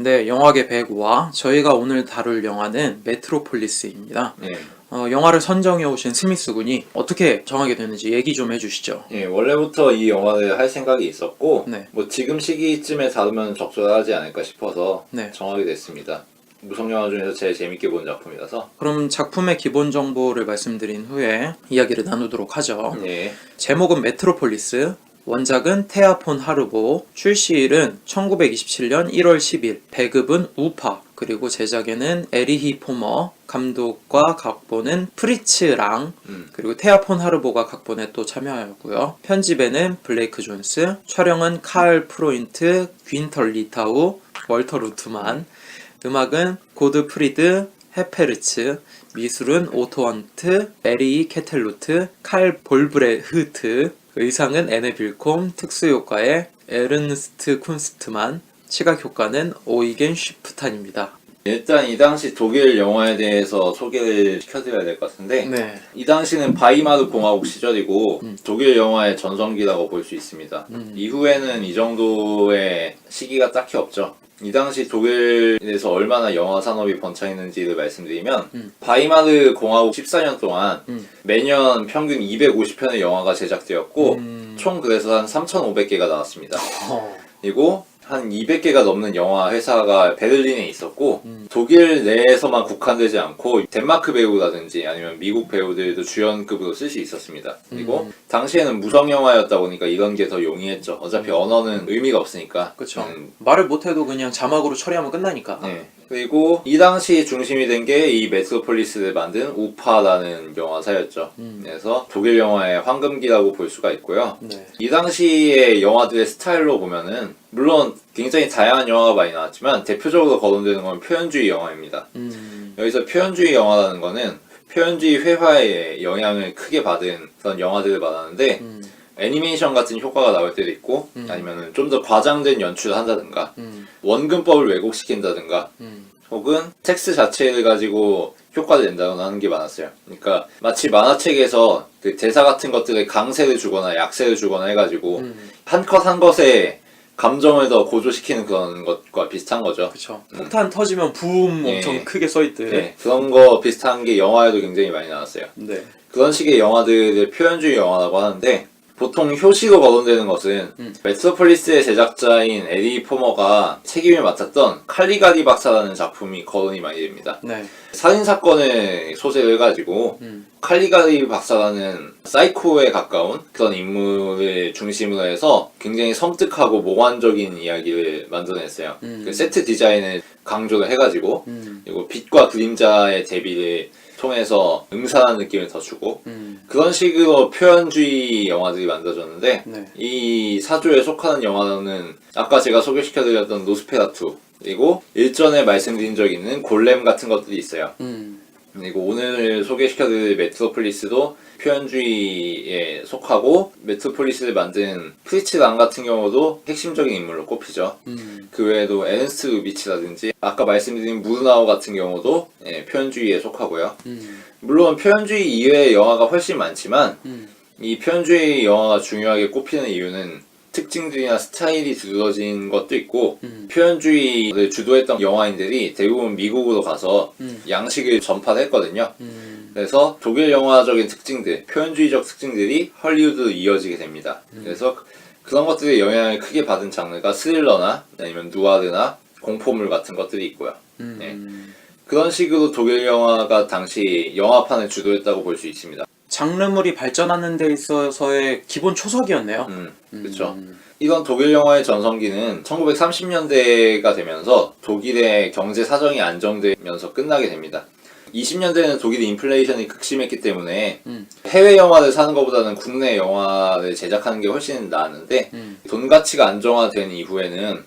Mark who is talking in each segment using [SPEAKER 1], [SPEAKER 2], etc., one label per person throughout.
[SPEAKER 1] 네, 영화계 105화. 저희가 오늘 다룰 영화는 메트로폴리스입니다.
[SPEAKER 2] 예.
[SPEAKER 1] 영화를 선정해 오신 스미스 군이 어떻게 정하게 됐는지 얘기 좀 해주시죠.
[SPEAKER 2] 예, 원래부터 이 영화를 할 생각이 있었고,
[SPEAKER 1] 네.
[SPEAKER 2] 뭐 지금 시기쯤에 다루면 적절하지 않을까 싶어서
[SPEAKER 1] 네.
[SPEAKER 2] 정하게 됐습니다. 무성영화 중에서 제일 재밌게 본 작품이라서.
[SPEAKER 1] 그럼 작품의 기본 정보를 말씀드린 후에 이야기를 나누도록 하죠.
[SPEAKER 2] 예.
[SPEAKER 1] 제목은 메트로폴리스, 원작은 테아폰 하르보, 출시일은 1927년 1월 10일, 배급은 우파, 그리고 제작에는 에리히 포머, 감독과 각본은 프리츠 랑, 그리고 테아폰 하르보가 각본에 또 참여하였고요. 편집에는 블레이크 존스, 촬영은 칼 프로인트, 귄털 리타우, 월터 루트만, 음악은 고드 프리드, 헤페르츠, 미술은 오토 헌트, 에리 케텔루트, 칼 볼브레흐트, 의상은 애네 빌콤, 특수효과에 에르스트 쿤스트만, 시각효과는 오이겐 쉬프탄입니다.
[SPEAKER 2] 일단 이 당시 독일 영화에 대해서 소개를 시켜드려야 될 것 같은데,
[SPEAKER 1] 네.
[SPEAKER 2] 이 당시는 바이마르 공화국 시절이고 독일 영화의 전성기라고 볼 수 있습니다. 이후에는 이 정도의 시기가 딱히 없죠. 이 당시 독일에서 얼마나 영화 산업이 번창했는지를 말씀드리면 바이마르 공화국 14년 동안 매년 평균 250편의 영화가 제작되었고 총 그래서 한 3,500개가 나왔습니다. 그리고 한 200개가 넘는 영화 회사가 베를린에 있었고 독일 내에서만 국한되지 않고 덴마크 배우라든지 아니면 미국 배우들도 주연급으로 쓸 수 있었습니다. 그리고 당시에는 무성 영화였다 보니까 이런 게 더 용이했죠. 어차피 언어는 의미가 없으니까.
[SPEAKER 1] 그쵸. 말을 못해도 그냥 자막으로 처리하면 끝나니까.
[SPEAKER 2] 네. 그리고 이 당시 중심이 된 게 이 메트로폴리스를 만든 우파라는 영화사였죠. 그래서 독일 영화의 황금기라고 볼 수가 있고요.
[SPEAKER 1] 네.
[SPEAKER 2] 이 당시의 영화들의 스타일로 보면은 물론 굉장히 다양한 영화가 많이 나왔지만 대표적으로 거론되는 건 표현주의 영화입니다. 여기서 표현주의 영화라는 거는 표현주의 회화에 영향을 크게 받은 그런 영화들을 말하는데 애니메이션 같은 효과가 나올 때도 있고 아니면 좀 더 과장된 연출을 한다든가 원근법을 왜곡시킨다든가 혹은 텍스트 자체를 가지고 효과를 낸다거나 하는 게 많았어요. 그러니까 마치 만화책에서 그 대사 같은 것들에 강세를 주거나 약세를 주거나 해가지고 한 컷 한 것에 감정을 더 고조시키는 그런 것과 비슷한 거죠.
[SPEAKER 1] 그쵸. 폭탄 터지면 붐 엄청
[SPEAKER 2] 네.
[SPEAKER 1] 크게 써있듯.
[SPEAKER 2] 네, 그런 거 비슷한 게 영화에도 굉장히 많이 나왔어요.
[SPEAKER 1] 네.
[SPEAKER 2] 그런 식의 영화들을 표현주의 영화라고 하는데 보통 효시로 거론되는 것은 메트로폴리스의 제작자인 에리 포머가 책임을 맡았던 칼리가리 박사라는 작품이 거론이 많이 됩니다.
[SPEAKER 1] 네.
[SPEAKER 2] 살인사건을 소재로 해가지고 칼리가리 박사라는 사이코에 가까운 그런 인물을 중심으로 해서 굉장히 섬뜩하고 몽환적인 이야기를 만들어냈어요. 그 세트 디자인을 강조를 해가지고 그리고 빛과 그림자의 대비를 통해서 음산한 느낌을 더 주고 그런 식으로 표현주의 영화들이 만들어졌는데
[SPEAKER 1] 네.
[SPEAKER 2] 이 사조에 속하는 영화는 아까 제가 소개시켜드렸던 노스페라투 그리고 일전에 말씀드린 적 있는 골렘 같은 것들이 있어요. 그리고 오늘 소개시켜드릴 메트로폴리스도 표현주의에 속하고 메트로폴리스를 만든 프리츠 랑 같은 경우도 핵심적인 인물로 꼽히죠. 그 외에도 에른스트 루비치라든지 아까 말씀드린 무르나우 같은 경우도 표현주의에 속하고요. 물론 표현주의 이외의 영화가 훨씬 많지만 이 표현주의 영화가 중요하게 꼽히는 이유는 특징들이나 스타일이 두드러진 것도 있고 표현주의를 주도했던 영화인들이 대부분 미국으로 가서 양식을 전파를 했거든요. 그래서 독일 영화적인 특징들, 표현주의적 특징들이 헐리우드로 이어지게 됩니다. 그래서 그런 것들의 영향을 크게 받은 장르가 스릴러나 아니면 누아르나 공포물 같은 것들이 있고요. 네. 그런 식으로 독일 영화가 당시 영화판을 주도했다고 볼 수 있습니다.
[SPEAKER 1] 장르물이 발전하는 데 있어서의 기본 초석이었네요.
[SPEAKER 2] 그렇죠. 이런 독일 영화의 전성기는 1930년대가 되면서 독일의 경제 사정이 안정되면서 끝나게 됩니다. 20년대에는 독일의 인플레이션이 극심했기 때문에 해외 영화를 사는 것보다는 국내 영화를 제작하는 게 훨씬 나았는데 돈 가치가 안정화된 이후에는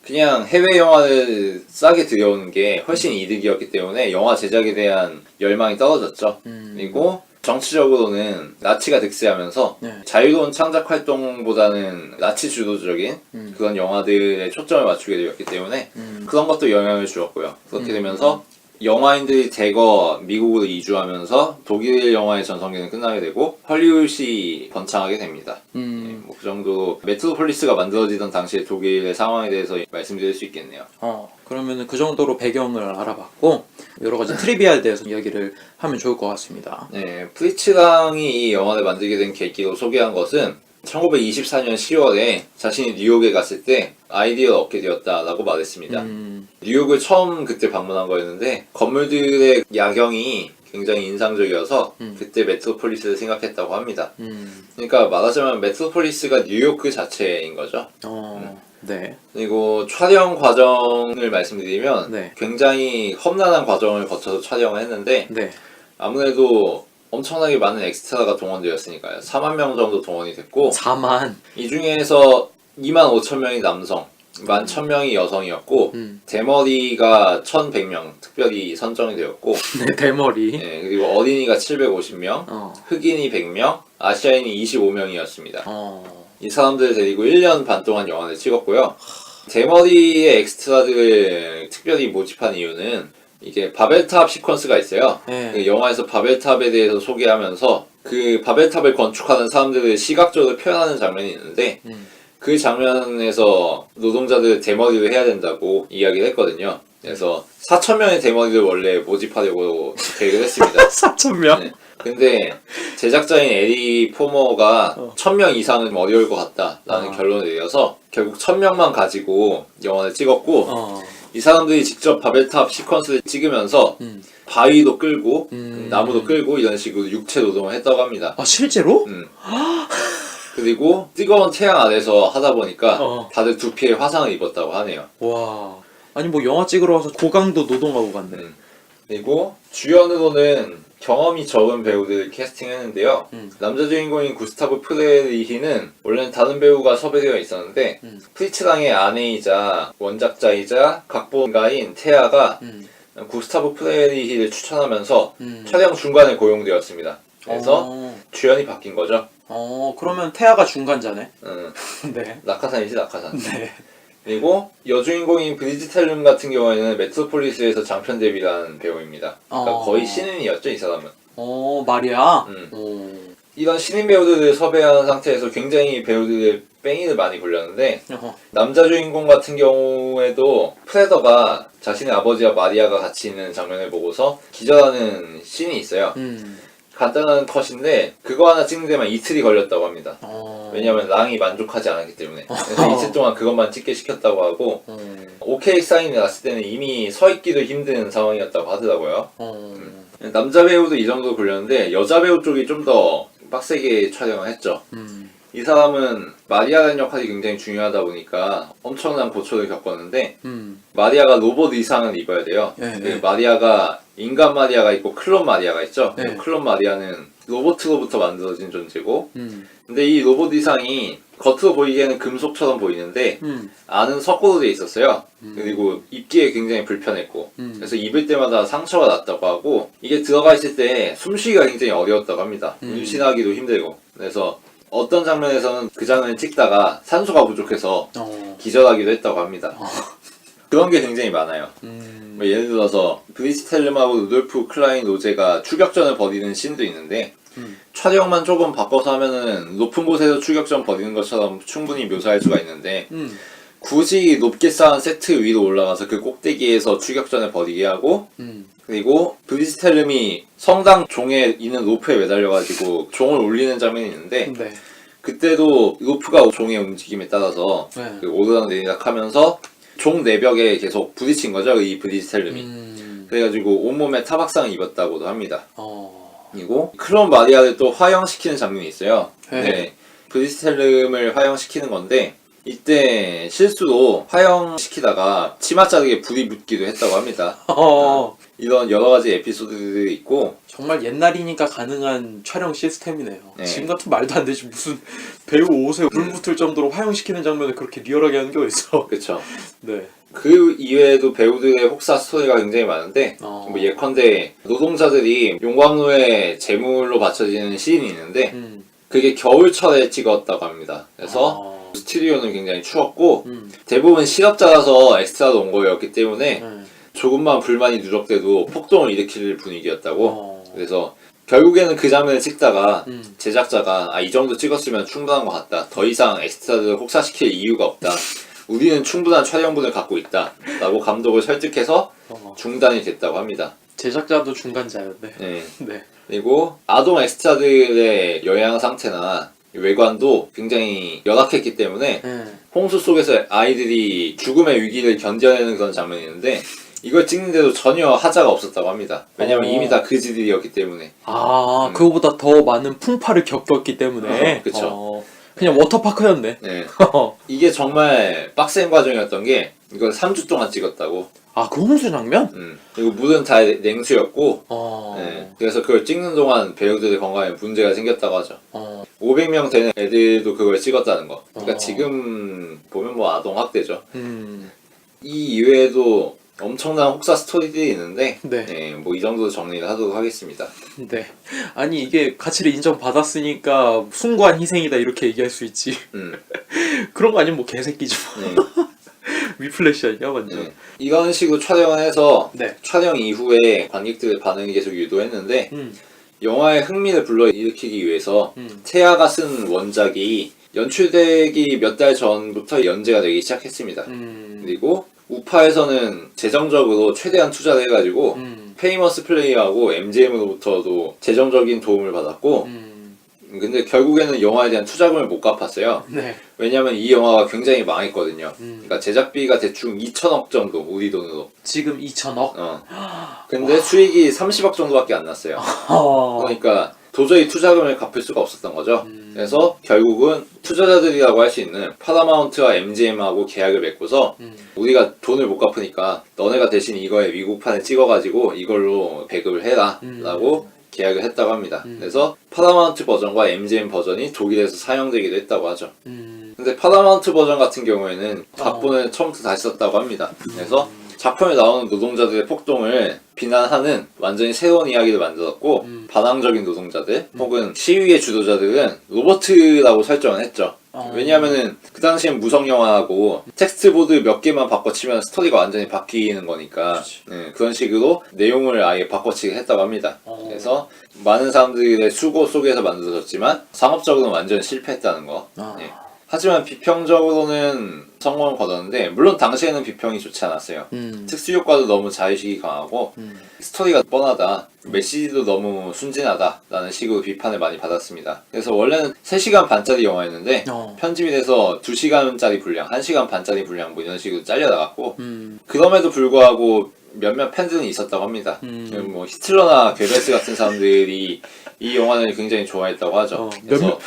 [SPEAKER 2] 그냥 해외 영화를 싸게 들여오는 게 훨씬 이득이었기 때문에 영화 제작에 대한 열망이 떨어졌죠. 그리고 정치적으로는 나치가 득세하면서
[SPEAKER 1] 네.
[SPEAKER 2] 자유로운 창작 활동보다는 나치 주도적인 그런 영화들에 초점을 맞추게 되었기 때문에 그런 것도 영향을 주었고요. 그렇게 되면서 영화인들이 대거 미국으로 이주하면서 독일 영화의 전성기는 끝나게 되고 헐리우드이 번창하게 됩니다. 뭐 그 정도 메트로폴리스가 만들어지던 당시의 독일의 상황에 대해서 말씀드릴 수 있겠네요.
[SPEAKER 1] 그러면은 그 정도로 배경을 알아봤고 여러 가지 트리비아에 대해서 이야기를 하면 좋을 것 같습니다.
[SPEAKER 2] 네, 프리츠랑이 이 영화를 만들게 된 계기로 소개한 것은 1924년 10월에 자신이 뉴욕에 갔을 때 아이디어를 얻게 되었다라고 말했습니다. 뉴욕을 처음 그때 방문한 거였는데 건물들의 야경이 굉장히 인상적이어서 그때 메트로폴리스를 생각했다고 합니다. 그러니까 말하자면 메트로폴리스가 뉴욕 그 자체인 거죠.
[SPEAKER 1] 네.
[SPEAKER 2] 그리고 촬영 과정을 말씀드리면
[SPEAKER 1] 네.
[SPEAKER 2] 굉장히 험난한 과정을 거쳐서 촬영을 했는데
[SPEAKER 1] 네.
[SPEAKER 2] 아무래도 엄청나게 많은 엑스트라가 동원되었으니까요. 4만 명 정도 동원이 됐고
[SPEAKER 1] 4만.
[SPEAKER 2] 이 중에서 2만 5천 명이 남성, 1만 1,000명이 여성이었고 대머리가 1,100명 특별히 선정이 되었고
[SPEAKER 1] 네, 대머리.
[SPEAKER 2] 네, 그리고 어린이가 750명, 흑인이 100명, 아시아인이 25명이었습니다. 이 사람들을 데리고 1년 반 동안 영화를 찍었고요. 대머리의 엑스트라들을 특별히 모집한 이유는 이게 바벨탑 시퀀스가 있어요.
[SPEAKER 1] 네.
[SPEAKER 2] 그 영화에서 바벨탑에 대해서 소개하면서 그 바벨탑을 건축하는 사람들을 시각적으로 표현하는 장면이 있는데 그 장면에서 노동자들 대머리를 해야 된다고 이야기를 했거든요. 그래서 4,000명의 대머리를 원래 모집하려고 계획을 했습니다.
[SPEAKER 1] 4,000명?
[SPEAKER 2] 네. 근데 제작자인 에리 포머가 1,000명 이상은 좀 어려울 것 같다라는 결론을 내려서 결국 1,000명만 가지고 영화를 찍었고 이 사람들이 직접 바벨탑 시퀀스를 찍으면서 바위도 끌고 나무도 끌고 이런 식으로 육체 노동을 했다고 합니다.
[SPEAKER 1] 실제로?
[SPEAKER 2] 그리고 뜨거운 태양 아래서 하다 보니까 다들 두피에 화상을 입었다고 하네요.
[SPEAKER 1] 와. 아니 뭐 영화 찍으러 와서 고강도 노동하고 갔네.
[SPEAKER 2] 그리고 주연으로는 경험이 적은 배우들을 캐스팅했는데요. 남자 주인공인 구스타브 프레리히는 원래는 다른 배우가 섭외되어 있었는데 프리츠랑의 아내이자 원작자이자 각본가인 테아가 구스타브 프레리히를 추천하면서 촬영 중간에 고용되었습니다. 그래서 주연이 바뀐 거죠.
[SPEAKER 1] 그러면 태아가 중간자네. 네.
[SPEAKER 2] 낙하산이지 낙하산.
[SPEAKER 1] 네.
[SPEAKER 2] 그리고 여주인공인 브리지 텔름 같은 경우에는 메트로폴리스에서 장편 데뷔한 배우입니다. 그러니까 거의 신인이었죠, 이 사람은.
[SPEAKER 1] 마리아.
[SPEAKER 2] 이런 신인 배우들을 섭외한 상태에서 굉장히 배우들의 뺑이를 많이 굴렸는데 남자 주인공 같은 경우에도 프레더가 자신의 아버지와 마리아가 같이 있는 장면을 보고서 기절하는 씬이 있어요. 간단한 컷인데 그거 하나 찍는 데만 이틀이 걸렸다고 합니다. 왜냐하면 랑이 만족하지 않았기 때문에. 그래서 이틀 동안 그것만 찍게 시켰다고 하고 오케이 사인이 났을 때는 이미 서 있기도 힘든 상황이었다고 하더라고요. 남자 배우도 이 정도 굴렸는데 여자 배우 쪽이 좀 더 빡세게 촬영을 했죠. 이 사람은 마리아라는 역할이 굉장히 중요하다 보니까 엄청난 고초를 겪었는데 마리아가 로봇 의상을 입어야 돼요. 그 마리아가 인간 마리아가 있고 클론 마리아가 있죠. 클론 마리아는 로봇으로부터 만들어진 존재고 근데 이 로봇 의상이 겉으로 보이기에는 금속처럼 보이는데 안은 석고로 돼 있었어요. 그리고 입기에 굉장히 불편했고 그래서 입을 때마다 상처가 났다고 하고 이게 들어가 있을 때 숨쉬기가 굉장히 어려웠다고 합니다. 임신하기도 힘들고 그래서 어떤 장면에서는 그 장면을 찍다가 산소가 부족해서 기절하기도 했다고 합니다. 그런 게 굉장히 많아요. 뭐 예를 들어서 브리지 텔름하고 루돌프 클라인 로제가 추격전을 벌이는 씬도 있는데 촬영만 조금 바꿔서 하면은 높은 곳에서 추격전 벌이는 것처럼 충분히 묘사할 수가 있는데 굳이 높게 쌓은 세트 위로 올라가서 그 꼭대기에서 추격전을 벌이게 하고 그리고 브리지 텔름이 성당 종에 있는 로프에 매달려가지고 종을 올리는 장면이 있는데 그때도 로프가 종의 움직임에 따라서 그 오르락 내리락 하면서 종 내벽에 계속 부딪힌 거죠, 이 브리지 텔름이. 그래가지고 온몸에 타박상을 입었다고도 합니다. 그리고 클론 마리아를 또 화형시키는 장면이 있어요. 네. 브리지 텔름을 화형시키는 건데 이때 실수로 화형시키다가 치마 자르게 불이 붙기도 했다고 합니다. 이런 여러 가지 에피소드들이 있고
[SPEAKER 1] 정말 옛날이니까 가능한 촬영 시스템이네요. 지금 같은 말도 안 되지 무슨 배우 옷에 불 붙을 정도로 화형시키는 장면을 그렇게 리얼하게 하는 게 어딨어.
[SPEAKER 2] 그쵸.
[SPEAKER 1] 네.
[SPEAKER 2] 그 이외에도 배우들의 혹사 스토리가 굉장히 많은데 뭐 예컨대 노동자들이 용광로에 제물로 바쳐지는 씬이 있는데 그게 겨울철에 찍었다고 합니다. 그래서 스튜디오는 굉장히 추웠고 대부분 실업자라서 엑스트라로 온 거였기 때문에 조금만 불만이 누적돼도 폭동을 일으킬 분위기였다고.
[SPEAKER 1] 어.
[SPEAKER 2] 그래서 결국에는 그 장면을 찍다가 제작자가 이 정도 찍었으면 충분한 것 같다. 더 이상 엑스트라를 혹사시킬 이유가 없다. 우리는 충분한 촬영분을 갖고 있다. 라고 감독을 설득해서 중단이 됐다고 합니다.
[SPEAKER 1] 제작자도 중간자였네.
[SPEAKER 2] 네.
[SPEAKER 1] 네.
[SPEAKER 2] 그리고 아동 엑스트라들의 영양 상태나 외관도 굉장히 열악했기 때문에 홍수 속에서 아이들이 죽음의 위기를 견뎌내는 그런 장면이 있는데 이걸 찍는데도 전혀 하자가 없었다고 합니다. 왜냐면 이미 다 그지들이었기 때문에.
[SPEAKER 1] 그거보다 더 많은 풍파를 겪었기 때문에.
[SPEAKER 2] 그쵸.
[SPEAKER 1] 그냥 워터파크였네.
[SPEAKER 2] 네. 이게 정말 빡센 과정이었던 게 이걸 3주 동안 찍었다고.
[SPEAKER 1] 그 홍수 장면?
[SPEAKER 2] 그리고 물은 다 냉수였고 네. 그래서 그걸 찍는 동안 배우들의 건강에 문제가 생겼다고 하죠. 500명 되는 애들도 그걸 찍었다는 거. 그러니까 지금 보면 뭐 아동 학대죠. 이 이외에도 엄청난 혹사 스토리들이 있는데
[SPEAKER 1] 네.
[SPEAKER 2] 뭐 이 정도 정리를 하도록 하겠습니다.
[SPEAKER 1] 네. 아니 이게 가치를 인정받았으니까 숭고한 희생이다 이렇게 얘기할 수 있지. 그런 거 아니면 뭐 개새끼지 뭐. 위플래시 아니야 완전.
[SPEAKER 2] 이런 식으로 촬영을 해서
[SPEAKER 1] 네.
[SPEAKER 2] 촬영 이후에 관객들의 반응이 계속 유도했는데 영화의 흥미를 불러일으키기 위해서 태아가 쓴 원작이 연출되기 몇 달 전부터 연재가 되기 시작했습니다. 그리고 우파에서는 재정적으로 최대한 투자를 해가지고 페이머스 플레이하고 MGM으로부터도 재정적인 도움을 받았고 근데 결국에는 영화에 대한 투자금을 못 갚았어요.
[SPEAKER 1] 네.
[SPEAKER 2] 왜냐면 이 영화가 굉장히 망했거든요. 그러니까 제작비가 대충 2천억 정도 우리 돈으로.
[SPEAKER 1] 지금 2천억?
[SPEAKER 2] 근데 수익이 30억 정도밖에 안 났어요. 그러니까 도저히 투자금을 갚을 수가 없었던 거죠. 그래서 결국은 투자자들이라고 할 수 있는 파라마운트와 MGM하고 계약을 맺고서 우리가 돈을 못 갚으니까 너네가 대신 이거에 미국판을 찍어가지고 이걸로 배급을 해라 라고 계약을 했다고 합니다. 그래서 파라마운트 버전과 MGM 버전이 독일에서 사용되기도 했다고 하죠. 근데 파라마운트 버전 같은 경우에는 각본을 처음부터 다시 썼다고 합니다. 그래서 작품에 나오는 노동자들의 폭동을 비난하는 완전히 새로운 이야기를 만들었고 반항적인 노동자들 혹은 시위의 주도자들은 로버트라고 설정을 했죠. 왜냐하면은 그 당시엔 무성 영화하고 텍스트보드 몇 개만 바꿔치면 스토리가 완전히 바뀌는 거니까 그런 식으로 내용을 아예 바꿔치기 했다고 합니다. 그래서 많은 사람들의 수고 속에서 만들어졌지만 상업적으로는 완전 실패했다는 거. 하지만 비평적으로는 성공을 거뒀는데 물론 당시에는 비평이 좋지 않았어요. 특수효과도 너무 자의식이 강하고 스토리가 뻔하다, 메시지도 너무 순진하다 라는 식으로 비판을 많이 받았습니다. 그래서 원래는 3시간 반짜리 영화였는데 편집이 돼서 2시간짜리 분량, 1시간 반짜리 분량 뭐 이런 식으로 잘려나갔고 그럼에도 불구하고 몇몇 팬들은 있었다고 합니다. 뭐 히틀러나 괴벨스 같은 사람들이 이 영화를 굉장히 좋아했다고 하죠. 그래서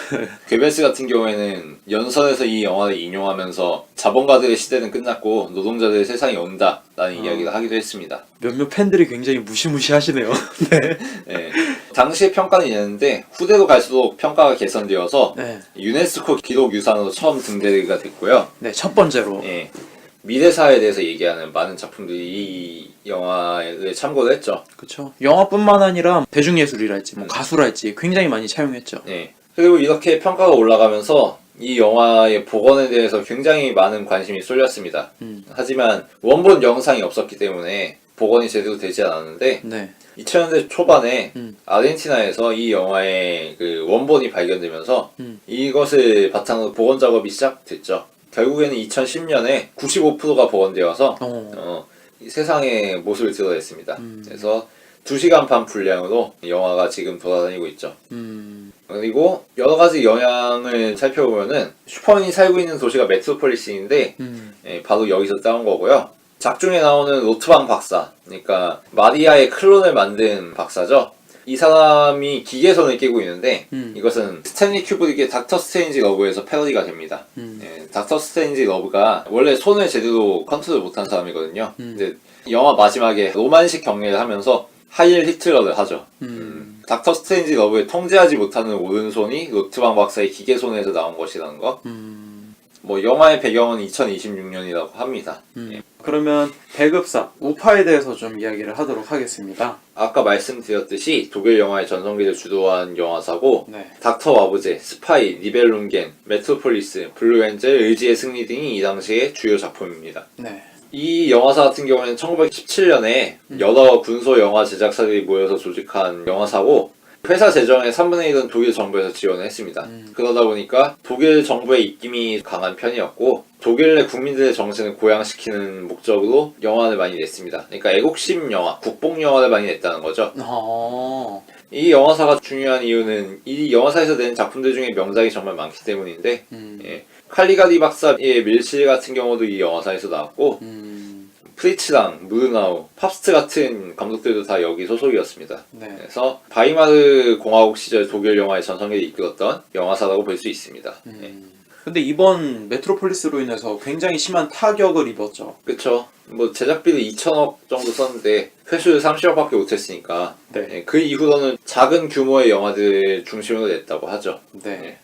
[SPEAKER 2] 괴벨스 같은 경우에는 연설에서 이 영화를 인용하면서 자본가들의 시대는 끝났고 노동자들의 세상이 온다 라는 이야기를 하기도 했습니다.
[SPEAKER 1] 몇몇 팬들이 굉장히 무시무시하시네요. 네.
[SPEAKER 2] 네. 당시의 평가는 이랬는데 후대로 갈수록 평가가 개선되어서 유네스코 기록유산으로 처음 등재가 됐고요.
[SPEAKER 1] 네, 첫 번째로.
[SPEAKER 2] 미래사에 대해서 얘기하는 많은 작품들이 이 영화에 참고를 했죠.
[SPEAKER 1] 그렇죠. 영화뿐만 아니라 대중예술이랄지 뭐 가수랄지 굉장히 많이 차용했죠.
[SPEAKER 2] 그리고 이렇게 평가가 올라가면서 이 영화의 복원에 대해서 굉장히 많은 관심이 쏠렸습니다. 하지만 원본 영상이 없었기 때문에 복원이 제대로 되지 않았는데 2000년대 초반에 아르헨티나에서 이 영화의 그 원본이 발견되면서 이것을 바탕으로 복원 작업이 시작됐죠. 결국에는 2010년에 95%가 복원되어서 세상의 모습을 드러냈습니다. 그래서 2시간 반 분량으로 영화가 지금 돌아다니고 있죠. 그리고 여러 가지 영향을 살펴보면은 슈퍼맨이 살고 있는 도시가 메트로폴리스인데 바로 여기서 따온 거고요. 작중에 나오는 로트방 박사, 그러니까 마리아의 클론을 만든 박사죠. 이 사람이 기계손을 끼고 있는데 이것은 스탠리 큐브릭의 닥터 스트레인지 러브에서 패러디가 됩니다. 닥터 스트레인지 러브가 원래 손을 제대로 컨트롤 못한 사람이거든요. 근데 영화 마지막에 로만식 경례를 하면서 하일 히틀러를 하죠. 닥터 스트레인지 러브에 통제하지 못하는 오른손이 로트방 박사의 기계손에서 나온 것이라는 거. 뭐 영화의 배경은 2026년이라고 합니다.
[SPEAKER 1] 그러면 배급사 우파에 대해서 좀 이야기를 하도록 하겠습니다.
[SPEAKER 2] 아까 말씀드렸듯이 독일 영화의 전성기를 주도한 영화사고 닥터 와브제, 스파이, 니벨룽겐, 메트로폴리스, 블루엔젤, 의지의 승리 등이 이 당시의 주요 작품입니다. 이 영화사 같은 경우에는 1917년에 여러 군소 영화 제작사들이 모여서 조직한 영화사고 회사 재정의 3분의 1은 독일 정부에서 지원을 했습니다. 그러다 보니까 독일 정부의 입김이 강한 편이었고 독일 내 국민들의 정신을 고양시키는 목적으로 영화를 많이 냈습니다. 그러니까 애국심 영화, 국뽕 영화를 많이 냈다는 거죠. 이 영화사가 중요한 이유는 이 영화사에서 낸 작품들 중에 명작이 정말 많기 때문인데 예. 칼리가리 박사의 밀실 같은 경우도 이 영화사에서 나왔고 프리츠랑, 무르나우, 팝스트 같은 감독들도 다 여기 소속이었습니다.
[SPEAKER 1] 네.
[SPEAKER 2] 그래서 바이마르 공화국 시절 독일 영화의 전성기를 이끌었던 영화사라고 볼 수 있습니다. 예.
[SPEAKER 1] 근데 이번 메트로폴리스로 인해서 굉장히 심한 타격을 입었죠.
[SPEAKER 2] 그쵸. 뭐 제작비를 2천억 정도 썼는데 회수를 30억밖에 못했으니까
[SPEAKER 1] 네.
[SPEAKER 2] 예. 그 이후로는 작은 규모의 영화들 중심으로 냈다고 하죠.
[SPEAKER 1] 네.
[SPEAKER 2] 예.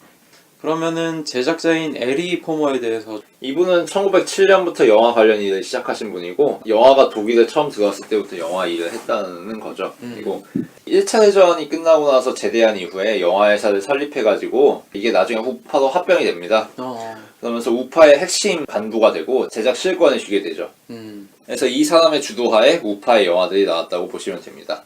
[SPEAKER 1] 그러면은 제작자인 에리 포머에 대해서
[SPEAKER 2] 이분은 1907년부터 영화 관련 일을 시작하신 분이고 영화가 독일에 처음 들어왔을 때부터 영화 일을 했다는 거죠. 그리고 1차 대전이 끝나고 나서 제대한 이후에 영화회사를 설립해가지고 이게 나중에 우파로 합병이 됩니다. 그러면서 우파의 핵심 간부가 되고 제작 실권을 쥐게 되죠. 그래서 이 사람의 주도하에 우파의 영화들이 나왔다고 보시면 됩니다.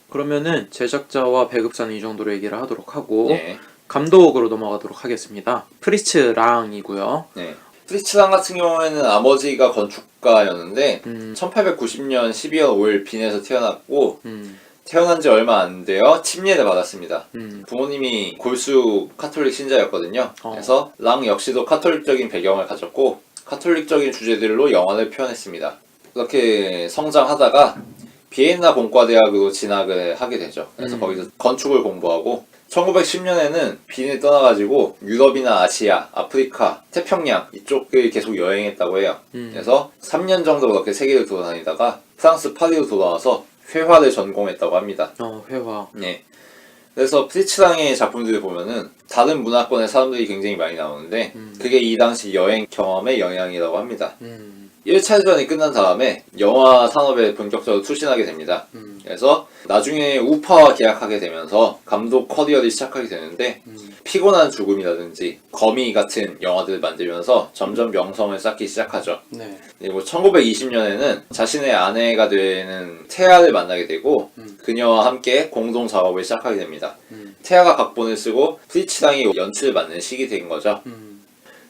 [SPEAKER 1] 그러면은 제작자와 배급사는 이 정도로 얘기를 하도록 하고
[SPEAKER 2] 네.
[SPEAKER 1] 감독으로 넘어가도록 하겠습니다. 프리츠 랑이고요.
[SPEAKER 2] 네. 프리츠랑 같은 경우에는 아버지가 건축가였는데 1890년 12월 5일 빈에서 태어났고 태어난 지 얼마 안 되어 침례를 받았습니다. 부모님이 골수 카톨릭 신자였거든요. 그래서 랑 역시도 카톨릭적인 배경을 가졌고 카톨릭적인 주제들로 영화를 표현했습니다. 그렇게 성장하다가 비엔나 공과대학으로 진학을 하게 되죠. 그래서 거기서 건축을 공부하고 1910년에는 빈을 떠나가지고 유럽이나 아시아, 아프리카, 태평양 이쪽을 계속 여행했다고 해요. 그래서 3년 정도 그렇게 세계를 돌아다니다가 프랑스 파리로 돌아와서 회화를 전공했다고 합니다.
[SPEAKER 1] 회화.
[SPEAKER 2] 네. 그래서 프리츠랑의 작품들을 보면은 다른 문화권의 사람들이 굉장히 많이 나오는데 그게 이 당시 여행 경험의 영향이라고 합니다. 1차 대전이 끝난 다음에 영화 산업에 본격적으로 투신하게 됩니다. 그래서 나중에 우파와 계약하게 되면서 감독 커리어를 시작하게 되는데 피곤한 죽음이라든지 거미 같은 영화들을 만들면서 점점 명성을 쌓기 시작하죠.
[SPEAKER 1] 네.
[SPEAKER 2] 그리고 1920년에는 자신의 아내가 되는 테아를 만나게 되고 그녀와 함께 공동 작업을 시작하게 됩니다. 테아가 각본을 쓰고 프리츠랑이 연출을 맡는 시기 된 거죠.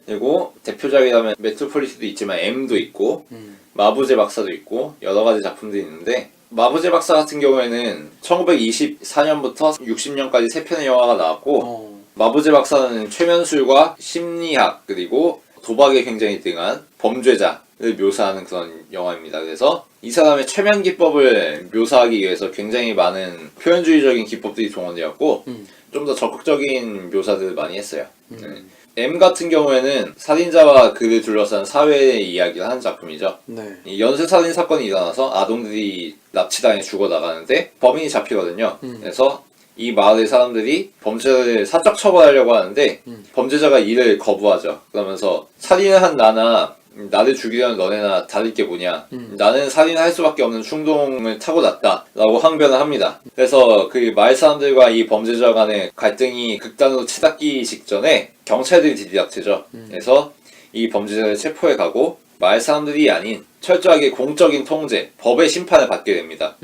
[SPEAKER 2] 그리고 대표작이라면 메트로폴리스도 있지만 M도 있고 마부제 박사도 있고 여러 가지 작품들이 있는데 마부제 박사 같은 경우에는 1924년부터 60년까지 3편의 영화가 나왔고 마부제 박사는 최면술과 심리학 그리고 도박에 굉장히 등한 범죄자를 묘사하는 그런 영화입니다. 그래서 이 사람의 최면 기법을 묘사하기 위해서 굉장히 많은 표현주의적인 기법들이 동원되었고 좀 더 적극적인 묘사들을 많이 했어요. M 같은 경우에는 살인자와 그를 둘러싼 사회의 이야기를 하는 작품이죠.
[SPEAKER 1] 네.
[SPEAKER 2] 이 연쇄살인 사건이 일어나서 아동들이 납치당해 죽어나가는데 범인이 잡히거든요. 그래서 이 마을의 사람들이 범죄자를 사적 처벌하려고 하는데 범죄자가 이를 거부하죠. 그러면서 살인을 한 나나 나를 죽이려는 너네나 다를 게 뭐냐. 나는 살인을 할 수밖에 없는 충동을 타고났다 라고 항변을 합니다. 그래서 그 마을 사람들과 이 범죄자 간의 갈등이 극단으로 치닫기 직전에 경찰들이 들이닥치죠. 그래서 이 범죄자를 체포해 가고 마을 사람들이 아닌 철저하게 공적인 통제, 법의 심판을 받게 됩니다.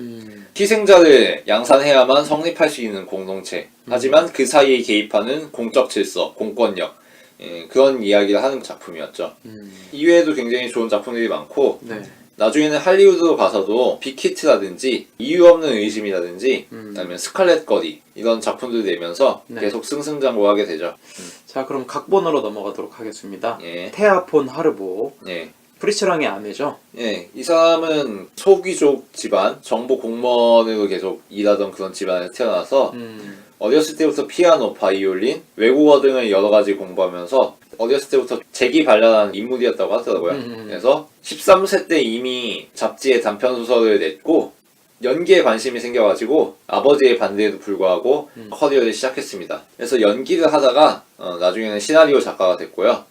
[SPEAKER 2] 희생자를 양산해야만 성립할 수 있는 공동체. 하지만 그 사이에 개입하는 공적 질서, 공권력 그런 이야기를 하는 작품이었죠. 이외에도 굉장히 좋은 작품들이 많고
[SPEAKER 1] 네.
[SPEAKER 2] 나중에는 할리우드로 가서도 빅히트라든지 이유 없는 의심이라든지 아니면 스칼렛 거리 이런 작품들을 내면서
[SPEAKER 1] 네.
[SPEAKER 2] 계속 승승장구하게 되죠.
[SPEAKER 1] 자, 그럼 각본으로 넘어가도록 하겠습니다.
[SPEAKER 2] 예.
[SPEAKER 1] 테아 폰 하르보.
[SPEAKER 2] 예.
[SPEAKER 1] 프리츠랑의 아내죠.
[SPEAKER 2] 예, 이 사람은 소귀족 집안, 정보 공무원으로 계속 일하던 그런 집안에서 태어나서 어렸을 때부터 피아노, 바이올린, 외국어 등을 여러 가지 공부하면서 어렸을 때부터 재기발랄한 인물이었다고 하더라고요. 그래서 13세 때 이미 잡지에 단편소설을 냈고 연기에 관심이 생겨가지고 아버지의 반대에도 불구하고 커리어를 시작했습니다. 그래서 연기를 하다가 나중에는 시나리오 작가가 됐고요.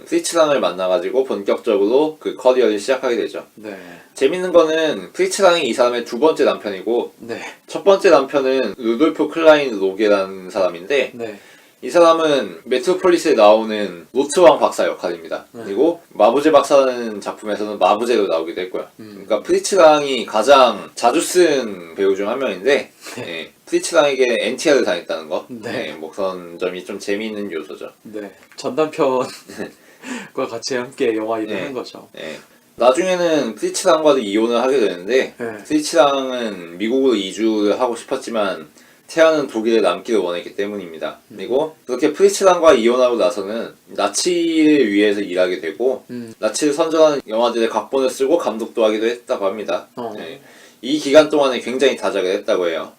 [SPEAKER 2] 프리츠랑을 만나가지고 본격적으로 그 커리어를 시작하게 되죠.
[SPEAKER 1] 네.
[SPEAKER 2] 재밌는 거는 프리츠랑이 이 사람의 두 번째 남편이고
[SPEAKER 1] 네.
[SPEAKER 2] 첫 번째 남편은 루돌프 클라인 로게라는 사람인데
[SPEAKER 1] 네.
[SPEAKER 2] 이 사람은 메트로폴리스에 나오는 노트왕 박사 역할입니다. 그리고 마부제 박사라는 작품에서는 마부제로 나오기도 했고요. 그러니까 프리츠 랑이 가장 자주 쓴 배우 중 한 명인데 예, 프리츠 랑에게 NTR을 당했다는 거. 예, 뭐 그런 점이 좀 재미있는 요소죠.
[SPEAKER 1] 네. 전단편과 같이 함께 영화 일을
[SPEAKER 2] 네.
[SPEAKER 1] 한 거죠.
[SPEAKER 2] 예. 나중에는 프리츠 랑과도 이혼을 하게 되는데 프리츠 랑은 미국으로 이주를 하고 싶었지만 태아는 독일에 남기를 원했기 때문입니다. 그리고 그렇게 프리츠 랑과 이혼하고 나서는 나치를 위해서 일하게 되고 나치를 선전하는 영화들의 각본을 쓰고 감독도 하기도 했다고 합니다. 네. 이 기간 동안에 굉장히 다작을 했다고 해요.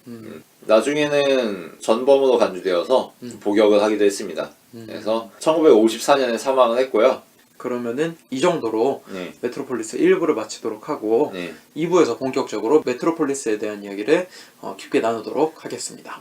[SPEAKER 2] 나중에는 전범으로 간주되어서 복역을 하기도 했습니다. 그래서 1954년에 사망을 했고요.
[SPEAKER 1] 그러면은 이 정도로
[SPEAKER 2] 네.
[SPEAKER 1] 메트로폴리스 1부를 마치도록 하고
[SPEAKER 2] 네.
[SPEAKER 1] 2부에서 본격적으로 메트로폴리스에 대한 이야기를 깊게 나누도록 하겠습니다.